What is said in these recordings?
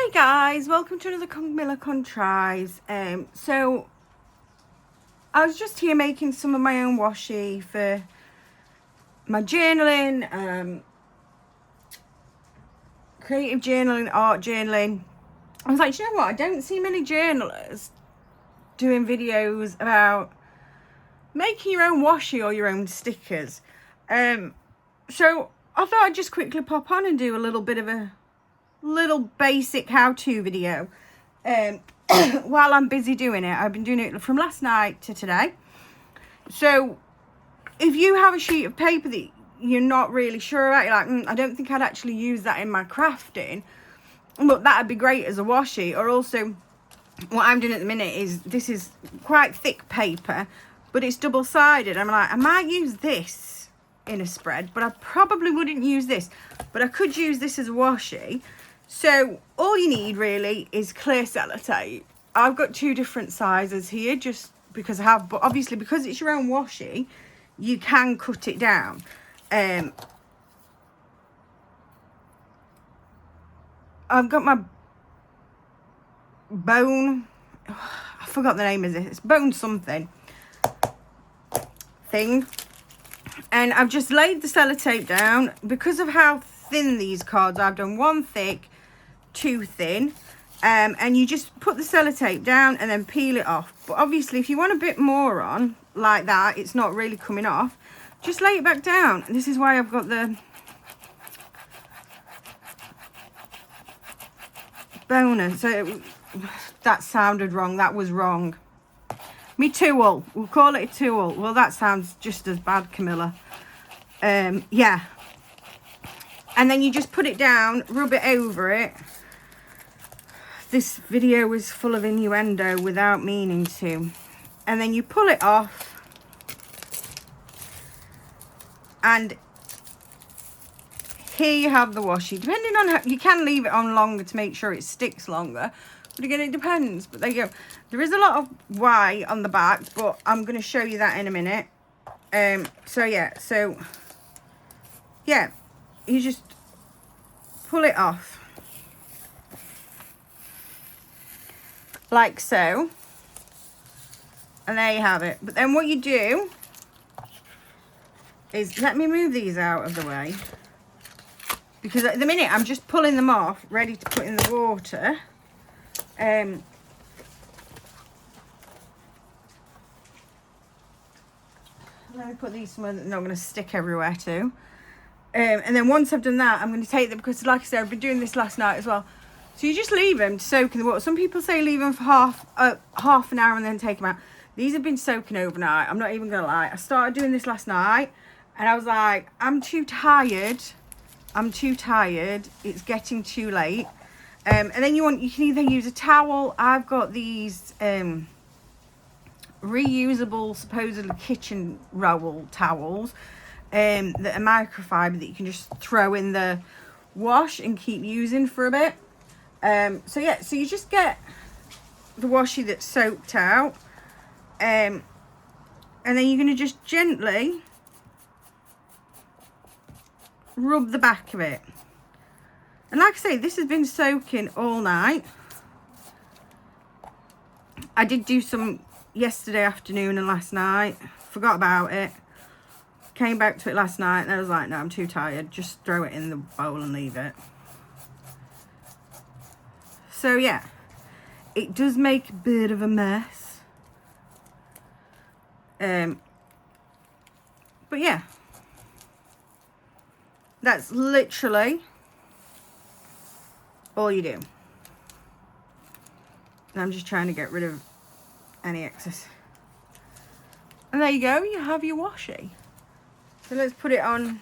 Hey guys, welcome to another Camilla Contrives. So I was just here making some of my own washi for my journaling, creative journaling, art journaling. I was like, you know what, I don't see many journalers doing videos about making your own washi or your own stickers. So I thought I'd just quickly pop on and do a little bit of a little basic how-to video while I'm busy doing it. I've been doing it from last night to today. So if you have a sheet of paper that you're not really sure about, you're like, I don't think I'd actually use that in my crafting, but that'd be great as a washi. Or also what I'm doing at the minute is, this is quite thick paper, but it's double-sided. I'm like, I might use this in a spread, but I probably wouldn't use this, but I could use this as a washi. So all you need really is clear sellotape. I've got two different sizes here just because I have, but obviously because it's your own washi, you can cut it down. I've got my bone, I forgot the name of this, it's bone something thing. And I've just laid the sellotape down. Because of how thin these cards are, I've done one thick, two thin, and you just put the sellotape down and then peel it off. But obviously if you want a bit more on like that, it's not really coming off, just lay it back down. And this is why I've got the bonus. So that sounded wrong, that was wrong. Me tool, we'll call it a tool. Well, that sounds just as bad, Camilla. Yeah, and then you just put it down, rub it over it. This video is full of innuendo without meaning to. And then you pull it off, and here you have the washi. Depending on how, you can leave it on longer to make sure it sticks longer, but again, it depends. But there you go. There is a lot of white on the back, but I'm going to show you that in a minute. So yeah, you just pull it off like so, and there you have it. But then what you do is, let me move these out of the way, because at the minute I'm just pulling them off ready to put in the water. Let me put these somewhere that they're not going to stick everywhere too. And then once I've done that, I'm going to take them, because like I said, I've been doing this last night as well. So you just leave them to soak in the water. Some people say leave them for half an hour and then take them out. These have been soaking overnight. I'm not even going to lie. I started doing this last night and I was like, I'm too tired. It's getting too late. And then you can either use a towel. I've got these reusable, supposedly kitchen roll towels that are microfiber that you can just throw in the wash and keep using for a bit. So yeah, so you just get the washi that's soaked out, and then you're going to just gently rub the back of it. And like I say, this has been soaking all night. I did do some yesterday afternoon and last night, forgot about it, came back to it last night and I was like, no, I'm too tired, just throw it in the bowl and leave it. So yeah, it does make a bit of a mess, but yeah, that's literally all you do. And I'm just trying to get rid of any excess. And there you go, you have your washi. So let's put it on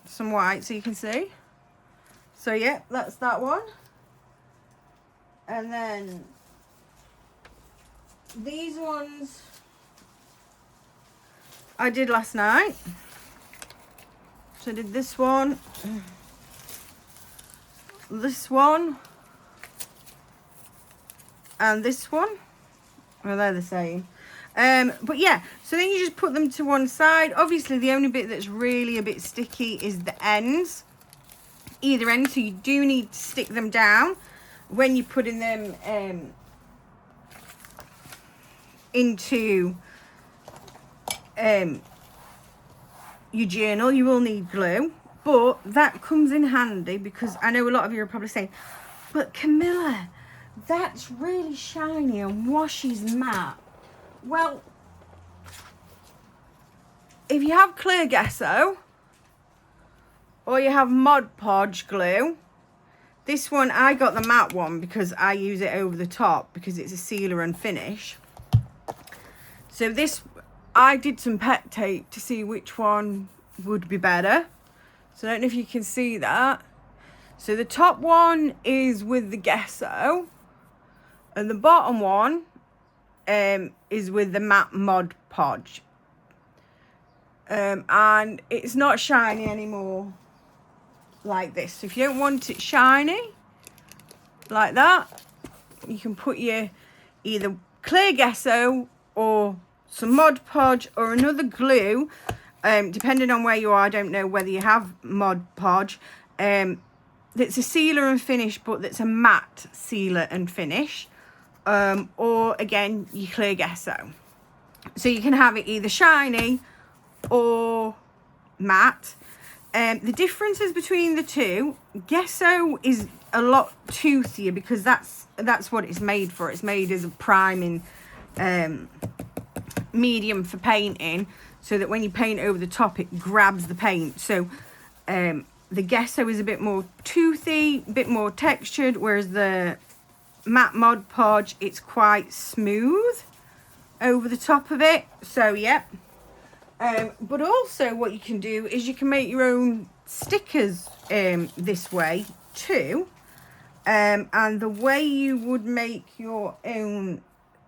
some white so you can see. So yeah, that's that one. And then these ones I did last night. So I did this one, and this one. Well, they're the same. But yeah, so then you just put them to one side. Obviously the only bit that's really a bit sticky is the ends, either end, so you do need to stick them down. when you're putting them into your journal, you will need glue, but that comes in handy because I know a lot of you are probably saying, but Camilla, that's really shiny and washi's matte. Well, if you have clear gesso or you have Mod Podge glue, this one, I got the matte one because I use it over the top because it's a sealer and finish. So this, I did some pet tape to see which one would be better. So I don't know if you can see that. So the top one is with the gesso and the bottom one is with the matte Mod Podge. And it's not shiny anymore like this. So if you don't want it shiny like that, you can put your either clear gesso or some Mod Podge or another glue, depending on where you are. I don't know whether you have Mod Podge, that's a sealer and finish, but that's a matte sealer and finish, or again your clear gesso. So you can have it either shiny or matte. The differences between the two, gesso is a lot toothier because that's what it's made for. It's made as a priming medium for painting, so that when you paint over the top it grabs the paint. So the gesso is a bit more toothy, a bit more textured, whereas the matte Mod Podge, it's quite smooth over the top of it. So yeah. But also what you can do is you can make your own stickers this way too. And the way you would make your own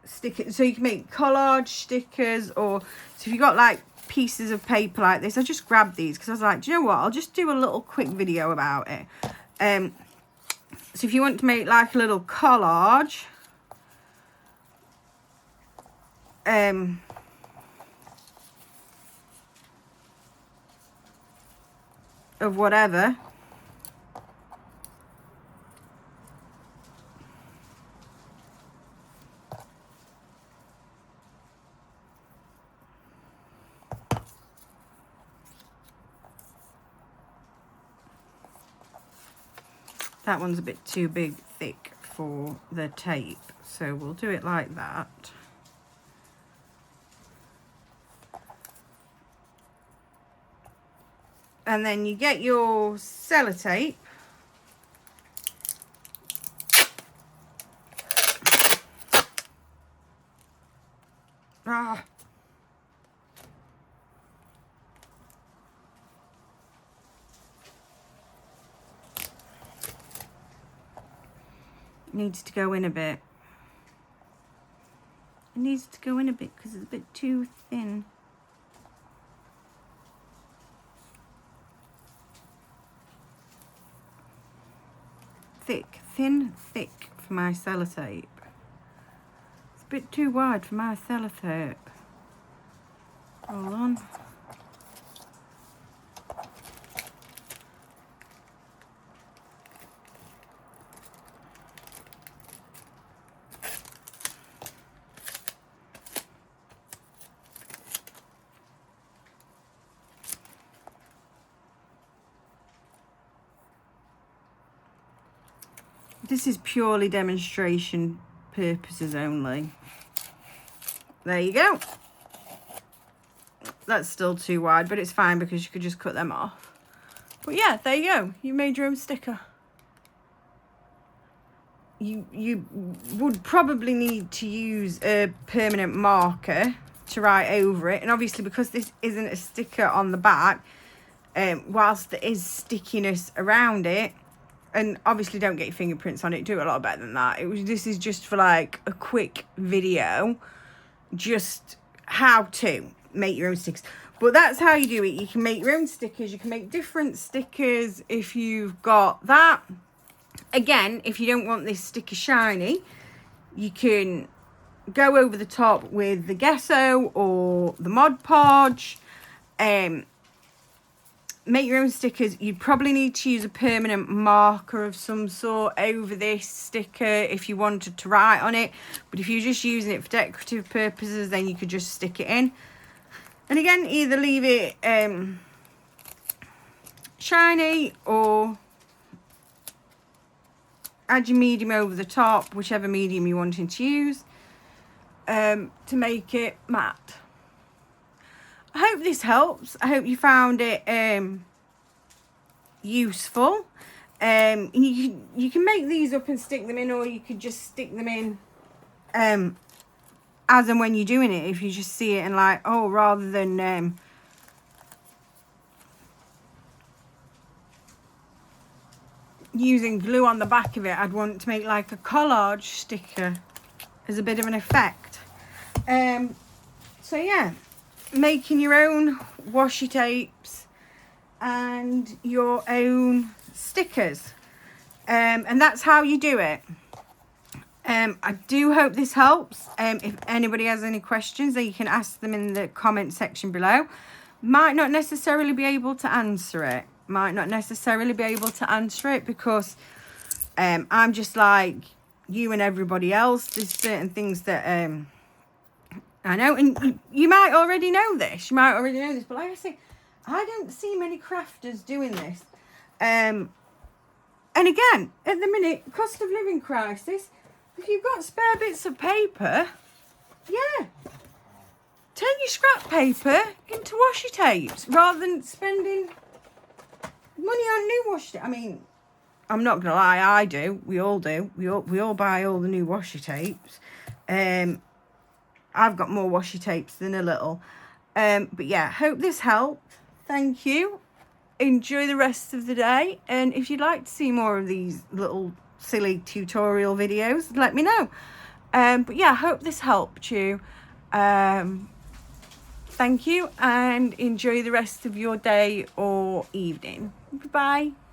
stickers, so you can make collage stickers, or so if you've got like pieces of paper like this, I just grabbed these because I was like, do you know what, I'll just do a little quick video about it. So if you want to make like a little collage, of whatever, that one's a bit too big, thick for the tape, so we'll do it like that. And then you get your sellotape, needs to go in a bit. It needs to go in a bit because it's a bit too thin. Thick for my sellotape. It's a bit too wide for my sellotape. Hold on. This is purely demonstration purposes only. There you go. That's still too wide, but it's fine because you could just cut them off. But yeah, there you go. You made your own sticker. You would probably need to use a permanent marker to write over it. And obviously because this isn't a sticker on the back, whilst there is stickiness around it, and obviously don't get your fingerprints on it, do it a lot better than that. This is just for like a quick video, just how to make your own stickers. But that's how you do it. You can make your own stickers. You can make different stickers if you've got that. Again, if you don't want this sticker shiny, you can go over the top with the gesso or the Mod Podge. make your own stickers, you probably need to use a permanent marker of some sort over this sticker if you wanted to write on it. But if you're just using it for decorative purposes, then you could just stick it in. And again, either leave it shiny or add your medium over the top, whichever medium you're wanting to use, to make it matte. I hope this helps. I hope you found it useful. You can make these up and stick them in, or you could just stick them in as and when you're doing it, if you just see it and like, oh, rather than using glue on the back of it, I'd want to make like a collage sticker as a bit of an effect. So yeah, making your own washi tapes and your own stickers, and that's how you do it. I do hope this helps. If anybody has any questions, then you can ask them in the comment section below. Might not necessarily be able to answer it. Because I'm just like you and everybody else. There's certain things that I know, and you might already know this. But like I say, I don't see many crafters doing this. And again, at the minute, cost of living crisis, if you've got spare bits of paper, yeah, turn your scrap paper into washi tapes rather than spending money on new washi tapes. I mean, I'm not gonna lie, I do. We all do. We all buy all the new washi tapes. I've got more washi tapes than a little. But yeah, hope this helped. Thank you. Enjoy the rest of the day. And if you'd like to see more of these little silly tutorial videos, let me know. But yeah, I hope this helped you. Thank you, and enjoy the rest of your day or evening. Bye.